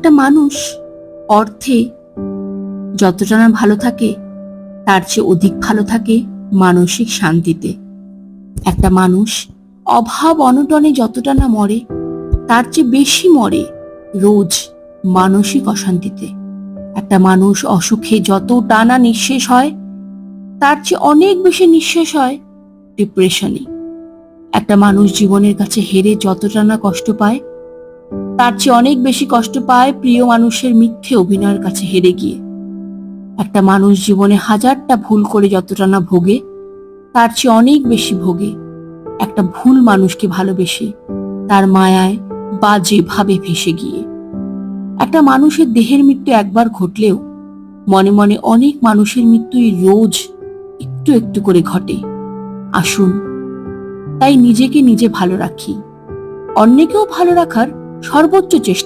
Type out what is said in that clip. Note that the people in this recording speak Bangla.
একটা মানুষ অর্থে যতটা না ভালো থাকে তার চেয়ে অধিক ভালো থাকে মানসিক শান্তিতে। একটা মানুষ অভাব অনটনে যতটা না মরে তার চেয়ে বেশি মরে রোজ মানসিক অশান্তিতে। একটা মানুষ অসুখে যত টানা নিঃশেষ হয় তার চেয়ে অনেক বেশি নিঃশেষ হয় ডিপ্রেশনে। একটা মানুষ জীবনের কাছে হেরে যতটা না কষ্ট পায় তার চেয়ে অনেক বেশি কষ্ট পায় প্রিয় মানুষের মিথ্যে অভিনয়ের কাছে হেরে গিয়ে। একটা মানুষ জীবনে হাজারটা ভুল করে যতটা না ভোগে তার চেয়ে অনেক বেশি ভোগে একটা ভুল মানুষকে ভালোবেসে তার মায়ায় বাজে ভাবে ভেসে গিয়ে। একটা মানুষের দেহের মৃত্যু একবার ঘটলেও মনে মনে অনেক মানুষের মৃত্যুই রোজ একটু একটু করে ঘটে। আসুন তাই নিজেকে নিজে ভালো রাখি, অন্যকেও ভালো রাখার সর্বোচ্চ চেষ্টা